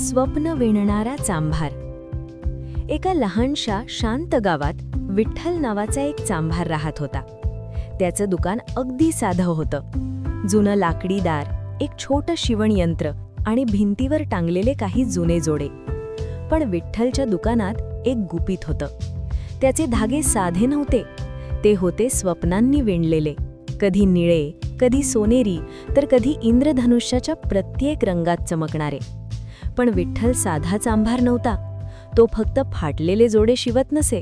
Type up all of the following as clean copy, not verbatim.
स्वप्न विणणारा चांभार. एका लहानशा शांत गावात विठ्ठल नावाचा एक चांभार राहत होता. त्याचं दुकान अगदी साधं होतं. जुनं लाकडी दार, एक छोटं शिवणयंत्र आणि भिंतीवर टांगलेले काही जुने जोडे. पण विठ्ठलच्या दुकानात एक गुपित होतं. त्याचे धागे साधे नव्हते, ते होते स्वप्नांनी विणलेले. कधी निळे, कधी सोनेरी, तर कधी इंद्रधनुष्याच्या प्रत्येक रंगात चमकणारे. पण विठ्ठल साधा चांभार नव्हता. तो फक्त फाटलेले जोडे शिवत नसे.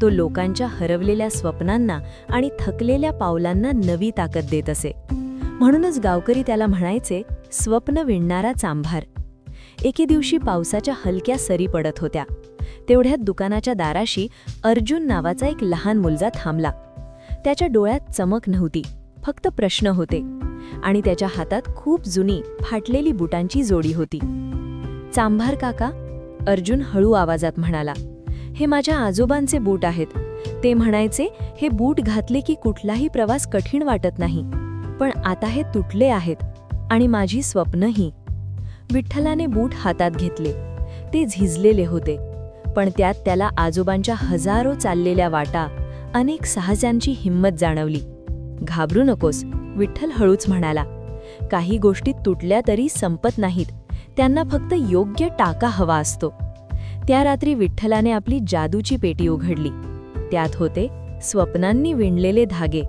तो लोकांच्या हरवलेल्या स्वप्नांना आणि थकलेल्या पावलांना नवी ताकद देत असे. म्हणूनच गावकरी त्याला म्हणायचे, स्वप्न विणणारा चांभार. एके दिवशी पावसाच्या हलक्या सरी पडत होत्या. तेवढ्यात दुकानाच्या दाराशी अर्जुन नावाचा एक लहान मुलगा थांबला. त्याच्या डोळ्यात चमक नव्हती, फक्त प्रश्न होते. आणि त्याच्या हातात खूप जुनी फाटलेली बुटांची जोडी होती. चांभार काका, अर्जुन हळू आवाजात म्हणाला, हे माझ्या आजोबांचे बूट आहेत. ते म्हणायचे, हे बूट घातले की कुठलाही प्रवास कठीण वाटत नाही. पण आता हे तुटले आहेत आणि माझी स्वप्नही. विठ्ठलाने बूट हातात घेतले. ते झिजलेले होते, पण त्यात त्याला आजोबांच्या हजारो चाललेल्या वाटा, अनेक साहसांची हिंमत जाणवली. घाबरू नकोस, विठ्ठल हळूच म्हणाला. काही गोष्टी तुटल्या तरी संपत नाहीत, त्यांना फक्त योग्य टाका हवा असतो. त्या रात्री विठ्ठलाने आपली जादूची पेटी उघडली. त्यात होते स्वप्नांनी विणलेले धागे,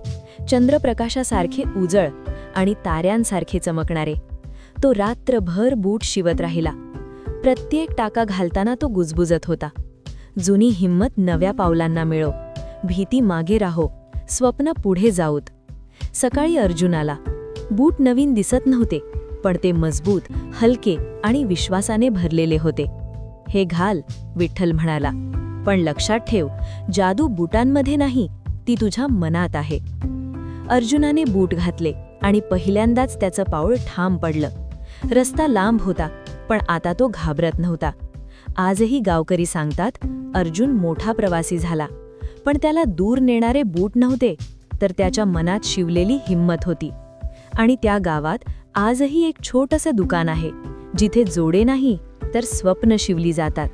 चंद्रप्रकाशासारखे उजळ आणि ताऱ्यांसारखे चमकणारे. तो रात्रभर बूट शिवत राहिला. प्रत्येक टाका घालताना तो गुजबुजत होता, जुनी हिंमत नव्या पावलांना मिळो, भीती मागे राहो, स्वप्न पुढे जाऊत. सकाळी अर्जुन आला. बूट नवीन दिसत नव्हते, पण ते मजबूत, हलके आणि विश्वासाने भरलेले होते. हे घाल, विठ्ठल म्हणाला, पण लक्षात ठेव, जादू बुटांमध्ये नाही, ती तुझ्या मनात आहे. अर्जुनाने बूट घातले आणि पहिल्यांदाच त्याचं पाऊल ठाम पडलं. रस्ता लांब होता, पण आता तो घाबरत नव्हता. आजही गावकरी सांगतात, अर्जुन मोठा प्रवासी झाला, पण त्याला दूर नेणारे बूट नव्हते, तर त्याच्या मनात शिवलेली हिंमत होती. आणि त्या गावात आजही एक छोटंसं दुकान आहे, जिथे जोडे नाही तर स्वप्न शिवली जातात.